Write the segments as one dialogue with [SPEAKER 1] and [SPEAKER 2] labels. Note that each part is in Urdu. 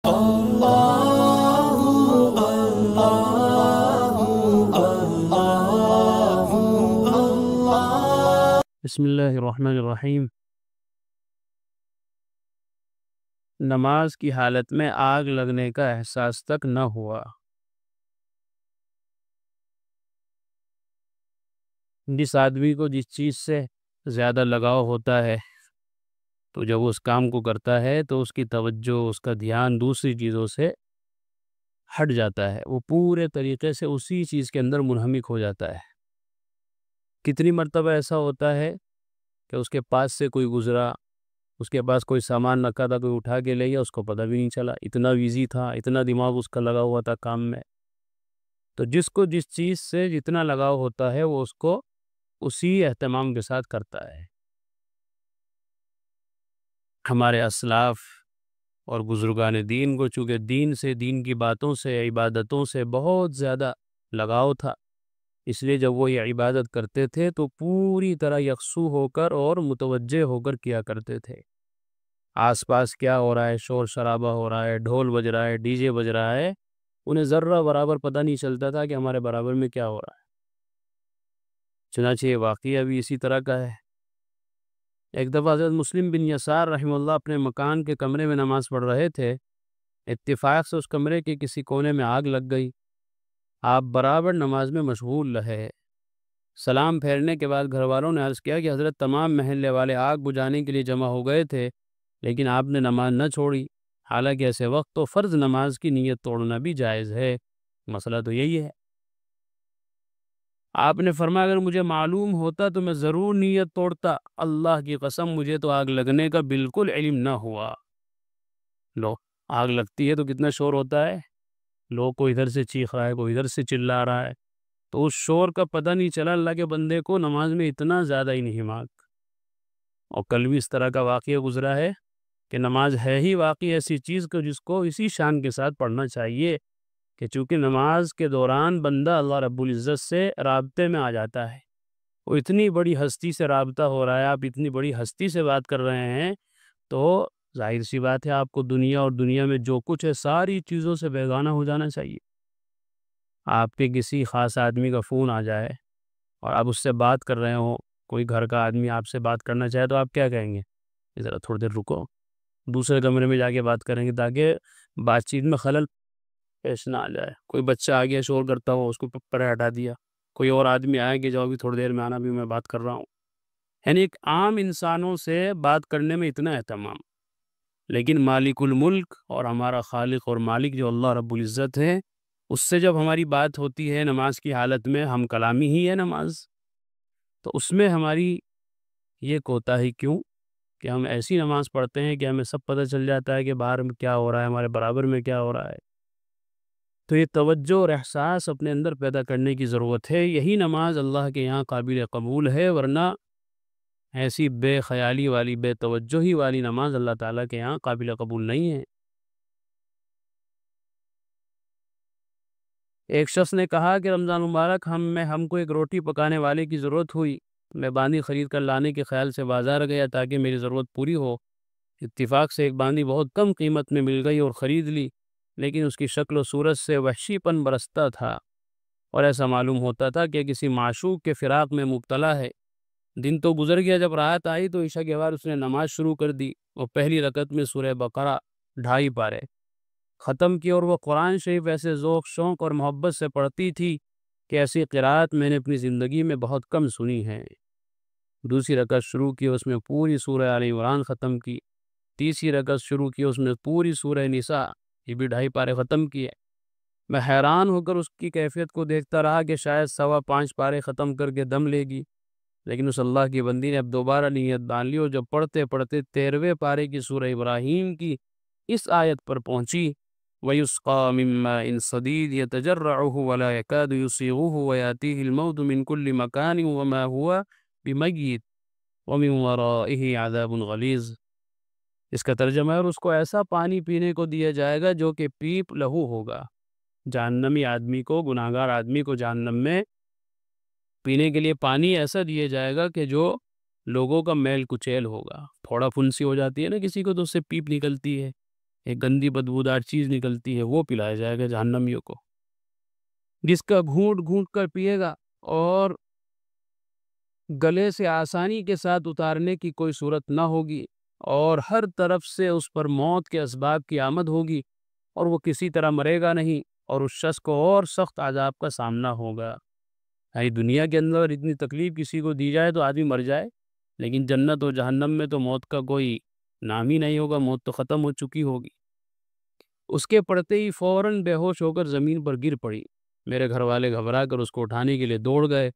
[SPEAKER 1] بسم اللہ الرحمن الرحیم۔ نماز کی حالت میں آگ لگنے کا احساس تک نہ ہوا۔ جس آدمی کو جس چیز سے زیادہ لگاؤ ہوتا ہے تو جب وہ اس کام کو کرتا ہے تو اس کی توجہ، اس کا دھیان دوسری چیزوں سے ہٹ جاتا ہے، وہ پورے طریقے سے اسی چیز کے اندر منہمک ہو جاتا ہے۔ کتنی مرتبہ ایسا ہوتا ہے کہ اس کے پاس سے کوئی گزرا، اس کے پاس کوئی سامان رکھا تھا، کوئی اٹھا کے لے گیا، اس کو پتہ بھی نہیں چلا، اتنا بیزی تھا، اتنا دماغ اس کا لگا ہوا تھا کام میں۔ تو جس کو جس چیز سے جتنا لگاؤ ہوتا ہے وہ اس کو اسی اہتمام کے ساتھ کرتا ہے۔ ہمارے اسلاف اور بزرگان دین کو چونکہ دین سے، دین کی باتوں سے، عبادتوں سے بہت زیادہ لگاؤ تھا، اس لیے جب وہ یہ عبادت کرتے تھے تو پوری طرح یکسو ہو کر اور متوجہ ہو کر کیا کرتے تھے۔ آس پاس کیا ہو رہا ہے، شور شرابہ ہو رہا ہے، ڈھول بج رہا ہے، ڈی جے بج رہا ہے، انہیں ذرہ برابر پتہ نہیں چلتا تھا کہ ہمارے برابر میں کیا ہو رہا ہے۔ چنانچہ یہ واقعہ بھی اسی طرح کا ہے۔ ایک دفعہ حضرت مسلم بن یسار رحمہ اللہ اپنے مکان کے کمرے میں نماز پڑھ رہے تھے، اتفاق سے اس کمرے کے کسی کونے میں آگ لگ گئی۔ آپ برابر نماز میں مشغول رہے۔ سلام پھیرنے کے بعد گھر والوں نے عرض کیا کہ حضرت تمام محلے والے آگ بجھانے کے لیے جمع ہو گئے تھے، لیکن آپ نے نماز نہ چھوڑی، حالانکہ ایسے وقت تو فرض نماز کی نیت توڑنا بھی جائز ہے۔ مسئلہ تو یہی ہے۔ آپ نے فرمایا اگر مجھے معلوم ہوتا تو میں ضرور نیت توڑتا، اللہ کی قسم مجھے تو آگ لگنے کا بالکل علم نہ ہوا۔ لو، آگ لگتی ہے تو کتنا شور ہوتا ہے، لوگ کو ادھر سے چیخ رہا ہے، کوئی ادھر سے چلا رہا ہے، تو اس شور کا پتہ نہیں چلا اللہ کے بندے کو نماز میں اتنا زیادہ انہماک۔ اور کل بھی اس طرح کا واقعہ گزرا ہے کہ نماز ہے ہی واقعی ایسی چیز کو جس کو اسی شان کے ساتھ پڑھنا چاہیے کہ چونکہ نماز کے دوران بندہ اللہ رب العزت سے رابطے میں آ جاتا ہے۔ وہ اتنی بڑی ہستی سے رابطہ ہو رہا ہے، آپ اتنی بڑی ہستی سے بات کر رہے ہیں، تو ظاہر سی بات ہے آپ کو دنیا اور دنیا میں جو کچھ ہے ساری چیزوں سے بیگانہ ہو جانا چاہیے۔ آپ کے کسی خاص آدمی کا فون آ جائے اور آپ اس سے بات کر رہے ہوں، کوئی گھر کا آدمی آپ سے بات کرنا چاہے تو آپ کیا کہیں گے؟ ذرا تھوڑی دیر رکو، دوسرے کمرے میں جا کے بات کریں گے تاکہ بات چیت میں خلل پیش نہ آ جائے۔ کوئی بچہ آ گیا شور کرتا ہو، اس کو پرے ہٹا دیا، کوئی اور آدمی آئے کہ جاؤ بھی تھوڑی دیر میں آنا، بھی میں بات کر رہا ہوں۔ یعنی ایک عام انسانوں سے بات کرنے میں اتنا اہتمام، لیکن مالک الملک اور ہمارا خالق اور مالک جو اللہ رب العزت ہے، اس سے جب ہماری بات ہوتی ہے نماز کی حالت میں، ہم کلامی ہی ہے نماز، تو اس میں ہماری یہ کوتاہی کیوں کہ ہم ایسی نماز پڑھتے ہیں کہ ہمیں سب پتہ چل جاتا ہے کہ باہر میں کیا ہو رہا ہے، ہمارے برابر میں کیا ہو رہا ہے۔ تو یہ توجہ اور احساس اپنے اندر پیدا کرنے کی ضرورت ہے، یہی نماز اللہ کے یہاں قابل قبول ہے، ورنہ ایسی بے خیالی والی، بے توجہی والی نماز اللہ تعالیٰ کے یہاں قابل قبول نہیں ہے۔ ایک شخص نے کہا کہ رمضان مبارک ہم کو ایک روٹی پکانے والے کی ضرورت ہوئی، میں باندھی خرید کر لانے کے خیال سے بازار گیا تاکہ میری ضرورت پوری ہو۔ اتفاق سے ایک باندھی بہت کم قیمت میں مل گئی اور خرید لی، لیکن اس کی شکل و صورت سے وحشی پن برستا تھا اور ایسا معلوم ہوتا تھا کہ کسی معشوق کے فراق میں مبتلا ہے۔ دن تو گزر گیا، جب رات آئی تو عشاء کے بعد اس نے نماز شروع کر دی اور پہلی رکعت میں سورہ بقرہ 2.5 پارے ختم کی، اور وہ قرآن شریف ایسے ذوق شوق اور محبت سے پڑھتی تھی کہ ایسی قرأت میں نے اپنی زندگی میں بہت کم سنی ہے۔ دوسری رکعت شروع کی، اس میں پوری سورہ آل عمران ختم کی۔ تیسری رکعت شروع کی، اس میں پوری سورہ نساء، یہ بھی 2.5 پارے ختم کیے۔ میں حیران ہو کر اس کی کیفیت کو دیکھتا رہا کہ شاید 5.25 پارے ختم کر کے دم لے گی، لیکن اس اللہ کی بندی نے اب دوبارہ نیت باندھ لی، اور جب پڑھتے پڑھتے 13ویں پارے کی سورہ ابراہیم کی اس آیت پر پہنچی، وَيُسْقَىٰ مِن مَّاءٍ صَدِيدٍ يَتَجَرَّعُهُ وَلَا يَكَادُ يُسِيغُهُ وَيَأْتِيهِ الْمَوْتُ مِن كُلِّ مَكَانٍ وَمَا هُوَ بِمَيِّتٍ وَمِن وَرَائِهِ عَذَابٌ غَلِيظٌ۔ اس کا ترجمہ ہے، اور اس کو ایسا پانی پینے کو دیا جائے گا جو کہ پیپ لہو ہوگا۔ جہنمی آدمی کو، گناہگار آدمی کو جہنم میں پینے کے لیے پانی ایسا دیا جائے گا کہ جو لوگوں کا میل کچیل ہوگا۔ تھوڑا پھنسی ہو جاتی ہے نا کسی کو تو اس سے پیپ نکلتی ہے، ایک گندی بدبودار چیز نکلتی ہے، وہ پلایا جائے گا جہنمیوں کو، جس کا گھونٹ گھونٹ کر پیے گا اور گلے سے آسانی کے ساتھ اتارنے کی کوئی صورت نہ ہوگی، اور ہر طرف سے اس پر موت کے اسباب کی آمد ہوگی اور وہ کسی طرح مرے گا نہیں، اور اس شخص کو اور سخت عذاب کا سامنا ہوگا۔ دنیا کے اندر اتنی تکلیف کسی کو دی جائے تو آدمی مر جائے، لیکن جنت و جہنم میں تو موت کا کوئی نام ہی نہیں ہوگا، موت تو ختم ہو چکی ہوگی۔ اس کے پڑتے ہی فوراً بے ہوش ہو کر زمین پر گر پڑی۔ میرے گھر والے گھبرا کر اس کو اٹھانے کے لیے دوڑ گئے،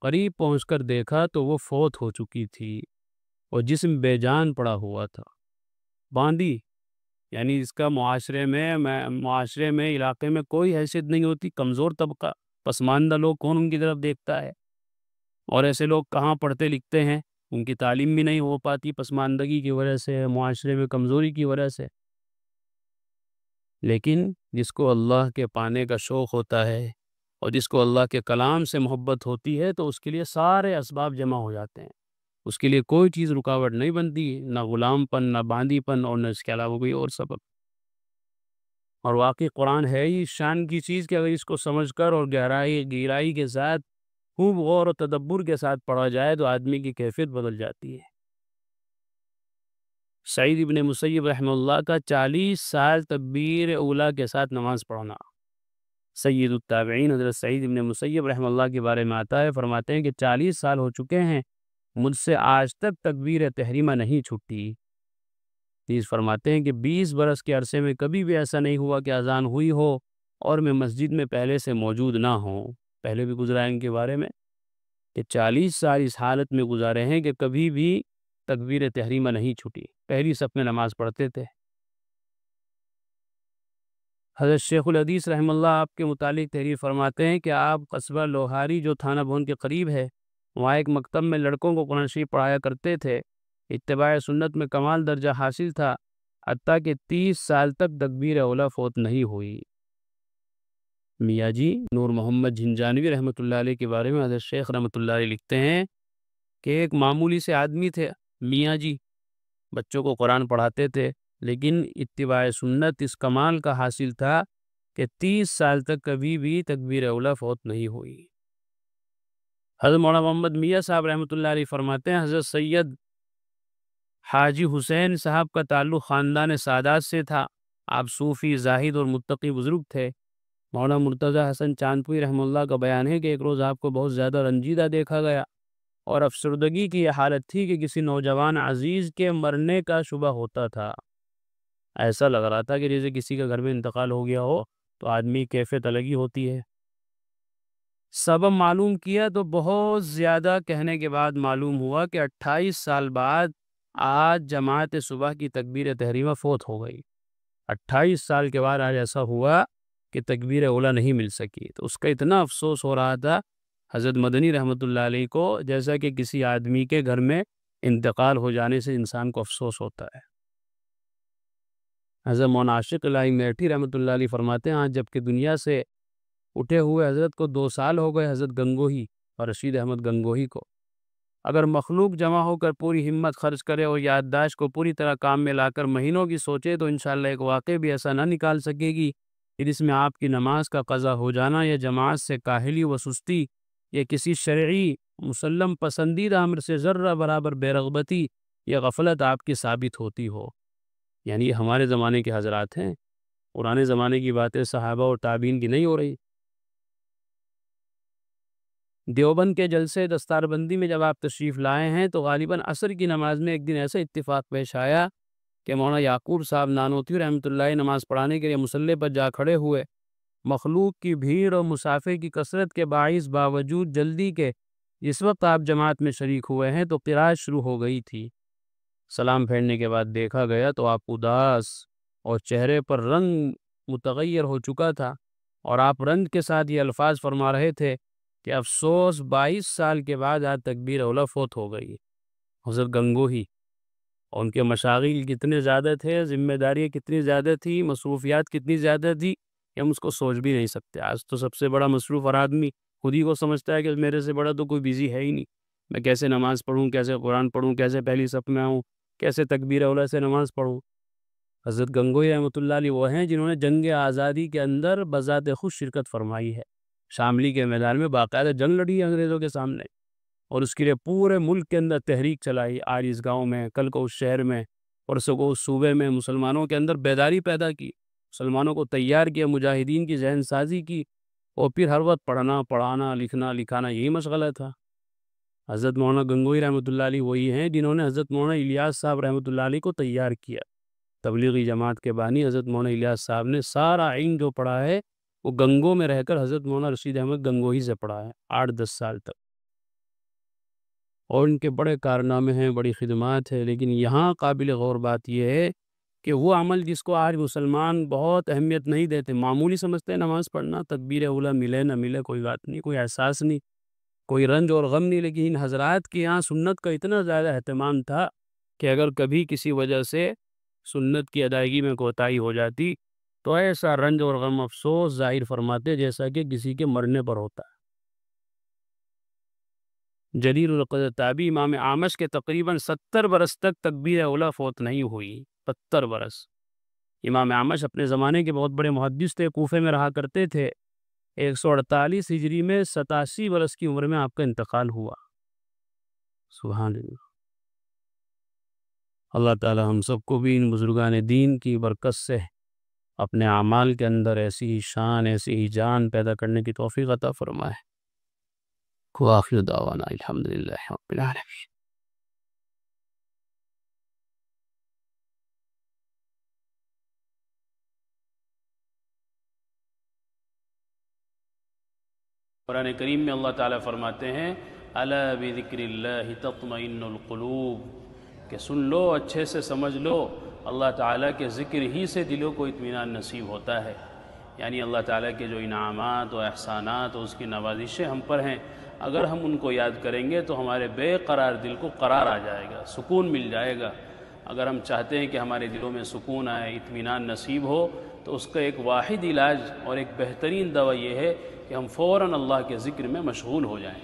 [SPEAKER 1] قریب پہنچ کر دیکھا تو وہ فوت ہو چکی تھی اور جسم بے جان پڑا ہوا تھا۔ باندی یعنی اس کا معاشرے میں علاقے میں کوئی حیثیت نہیں ہوتی، کمزور طبقہ، پسماندہ لوگ، کون ان کی طرف دیکھتا ہے؟ اور ایسے لوگ کہاں پڑھتے لکھتے ہیں، ان کی تعلیم بھی نہیں ہو پاتی پسماندگی کی وجہ سے، معاشرے میں کمزوری کی وجہ سے۔ لیکن جس کو اللہ کے پانے کا شوق ہوتا ہے اور جس کو اللہ کے کلام سے محبت ہوتی ہے تو اس کے لیے سارے اسباب جمع ہو جاتے ہیں، اس کے لیے کوئی چیز رکاوٹ نہیں بنتی، نہ غلام پن، نہ باندی پن، اور نہ اس کے علاوہ کوئی اور سبب۔ اور واقعی قرآن ہے ہی شان کی چیز کہ اگر اس کو سمجھ کر اور گہرائی کے ساتھ خوب غور و تدبر کے ساتھ پڑھا جائے تو آدمی کی کیفیت بدل جاتی ہے۔ سعید ابن مسیب رحمہ اللہ کا 40 سال تکبیر اولیٰ کے ساتھ نماز پڑھنا۔ سید التابعین حضرت سعید ابن مسیب رحمہ اللہ کے بارے میں آتا ہے، فرماتے ہیں کہ 40 سال ہو چکے ہیں، مجھ سے آج تک تکبیر تحریمہ نہیں چھٹی۔ نیز فرماتے ہیں کہ 20 برس کے عرصے میں کبھی بھی ایسا نہیں ہوا کہ اذان ہوئی ہو اور میں مسجد میں پہلے سے موجود نہ ہوں۔ پہلے بھی گزرا ان کے بارے میں کہ 40 سال اس حالت میں گزارے ہیں کہ کبھی بھی تکبیر تحریمہ نہیں چھٹی، پہلی صف میں نماز پڑھتے تھے۔ حضرت شیخ الحدیث رحمہ اللہ آپ کے متعلق تحریر فرماتے ہیں کہ آپ قصبہ لوہاری جو تھانہ بھون کے قریب ہے، وہاں ایک مکتب میں لڑکوں کو قرآن شریف پڑھایا کرتے تھے۔ اتباع سنت میں کمال درجہ حاصل تھا، حتیٰ کہ 30 سال تک تکبیر اولیٰ فوت نہیں ہوئی۔ میاں جی نور محمد جھنجانوی رحمۃ اللہ علیہ کے بارے میں حضرت شیخ رحمۃ اللہ علیہ لکھتے ہیں کہ ایک معمولی سے آدمی تھے میاں جی، بچوں کو قرآن پڑھاتے تھے، لیکن اتباع سنت اس کمال کا حاصل تھا کہ 30 سال تک کبھی بھی تکبیر اولیٰ فوت نہیں ہوئی۔ حضرت مولانا محمد میاں صاحب رحمۃ اللہ علیہ فرماتے ہیں حضرت سید حاجی حسین صاحب کا تعلق خاندان سادات سے تھا، آپ صوفی، زاہد اور متقی بزرگ تھے۔ مولانا مرتضی حسن چاندپوری رحمہ اللہ کا بیان ہے کہ ایک روز آپ کو بہت زیادہ رنجیدہ دیکھا گیا اور افسردگی کی یہ حالت تھی کہ کسی نوجوان عزیز کے مرنے کا شبہ ہوتا تھا۔ ایسا لگ رہا تھا کہ جیسے کسی کا گھر میں انتقال ہو گیا ہو تو آدمی کیفیت الگ ہی ہوتی ہے۔ سبب معلوم کیا تو بہت زیادہ کہنے کے بعد معلوم ہوا کہ 28 سال بعد آج جماعت صبح کی تکبیر تحریمہ فوت ہو گئی۔ 28 سال کے بعد آج ایسا ہوا کہ تکبیر اولیٰ نہیں مل سکی، تو اس کا اتنا افسوس ہو رہا تھا حضرت مدنی رحمۃ اللہ علیہ کو، جیسا کہ کسی آدمی کے گھر میں انتقال ہو جانے سے انسان کو افسوس ہوتا ہے۔ حضرت مولانا عاشق الہی میٹھی رحمۃ اللہ علیہ فرماتے ہیں آج جب کہ دنیا سے اٹھے ہوئے حضرت کو 2 سال ہو گئے، حضرت گنگوہی اور رشید احمد گنگوہی کو، اگر مخلوق جمع ہو کر پوری ہمت خرچ کرے اور یادداشت کو پوری طرح کام میں لا کر مہینوں کی سوچے تو انشاءاللہ ایک واقعہ بھی ایسا نہ نکال سکے گی کہ جس میں آپ کی نماز کا قضا ہو جانا یا جماعت سے کاہلی و سستی یا کسی شرعی مسلم پسندیدہ امر سے ذرہ برابر بے رغبتی یا غفلت آپ کی ثابت ہوتی ہو۔ یعنی یہ ہمارے زمانے کے حضرات ہیں، پرانے زمانے کی باتیں صحابہ اور تابعین کی نہیں ہو رہی۔ دیوبند کے جلسے دستار بندی میں جب آپ تشریف لائے ہیں تو غالباً عصر کی نماز میں ایک دن ایسا اتفاق پیش آیا کہ مولانا یعقوب صاحب نانوتوی رحمۃ اللہ نماز پڑھانے کے لیے مصلی پر جا کھڑے ہوئے۔ مخلوق کی بھیڑ اور مسافر کی کثرت کے باعث باوجود جلدی کے جس وقت آپ جماعت میں شریک ہوئے ہیں تو قراءت شروع ہو گئی تھی۔ سلام پھیرنے کے بعد دیکھا گیا تو آپ اداس اور چہرے پر رنگ متغیر ہو چکا تھا، اور آپ رنج کے ساتھ یہ الفاظ فرما رہے تھے کہ افسوس 22 سال کے بعد آج تکبیر اولیٰ فوت ہو گئی۔ حضرت گنگوہی اور ان کے مشاغل کتنے زیادہ تھے، ذمہ داریاں کتنی زیادہ تھی، مصروفیات کتنی زیادہ تھی کہ ہم اس کو سوچ بھی نہیں سکتے۔ آج تو سب سے بڑا مصروف اور آدمی خود ہی کو سمجھتا ہے کہ میرے سے بڑا تو کوئی بزی ہے ہی نہیں، میں کیسے نماز پڑھوں، کیسے قرآن پڑھوں، کیسے پہلی صف میں آؤں، کیسے تکبیر اولیٰ سے نماز پڑھوں۔ حضرت گنگوئی رحمۃ اللہ علیہ وہ ہیں جنہوں نے جنگ آزادی کے اندر بذات خود شرکت فرمائی ہے، شاملی کے میدان میں باقاعدہ جنگ لڑی ہے انگریزوں کے سامنے، اور اس کے لیے پورے ملک کے اندر تحریک چلائی، آج اس گاؤں میں، کل کو اس شہر میں، پرسوں کو اس صوبے میں، مسلمانوں کے اندر بیداری پیدا کی، مسلمانوں کو تیار کیا، مجاہدین کی ذہن سازی کی، اور پھر ہر وقت پڑھنا پڑھانا لکھنا لکھانا یہی مشغلہ تھا۔ حضرت مولانا گنگوئی رحمۃ اللہ علیہ وہی ہیں جنہوں نے حضرت مولانا الیاس صاحب رحمۃ اللہ علیہ کو تیار کیا۔ تبلیغی جماعت کے بانی حضرت مولانا الیاس صاحب نے سارا علم جو پڑھا ہے وہ گنگوں میں رہ کر حضرت مولانا رشید احمد گنگوہی سے پڑھا ہے 8-10 سال تک، اور ان کے بڑے کارنامے ہیں، بڑی خدمات ہے۔ لیکن یہاں قابل غور بات یہ ہے کہ وہ عمل جس کو آج مسلمان بہت اہمیت نہیں دیتے، معمولی سمجھتے ہیں، نماز پڑھنا، تکبیر اولیٰ ملے نہ ملے کوئی بات نہیں، کوئی احساس نہیں، کوئی رنج اور غم نہیں، لیکن ان حضرات کے یہاں سنت کا اتنا زیادہ اہتمام تھا کہ اگر کبھی کسی وجہ سے سنت کی ادائیگی میں کوتاہی ہو جاتی تو ایسا رنج اور غم افسوس ظاہر فرماتے جیسا کہ کسی کے مرنے پر ہوتا ہے۔ جلیل القدر تابعی امام اعمش کے تقریباً 70 برس تک تکبیر اولیٰ فوت نہیں ہوئی، 70 برس۔ امام اعمش اپنے زمانے کے بہت بڑے محدث تھے، کوفے میں رہا کرتے تھے، 148 ہجری میں 87 برس کی عمر میں آپ کا انتقال ہوا۔ سبحان اللہ۔ اللہ تعالی ہم سب کو بھی ان بزرگان دین کی برکت سے اپنے اعمال کے اندر ایسی ہی شان، ایسی ہی جان پیدا کرنے کی توفیق عطا فرمائے۔ وآخر دعوانا الحمدللہ رب العالمین۔ قرآن کریم میں اللہ تعالیٰ فرماتے ہیں الا بذکر اللہ تطمئن القلوب، کہ سن لو، اچھے سے سمجھ لو، اللہ تعالیٰ کے ذکر ہی سے دلوں کو اطمینان نصیب ہوتا ہے۔ یعنی اللہ تعالیٰ کے جو انعامات و احسانات و اس کی نوازشیں ہم پر ہیں، اگر ہم ان کو یاد کریں گے تو ہمارے بے قرار دل کو قرار آ جائے گا، سکون مل جائے گا۔ اگر ہم چاہتے ہیں کہ ہمارے دلوں میں سکون آئے، اطمینان نصیب ہو، تو اس کا ایک واحد علاج اور ایک بہترین دوا یہ ہے کہ ہم فوراً اللہ کے ذکر میں مشغول ہو جائیں۔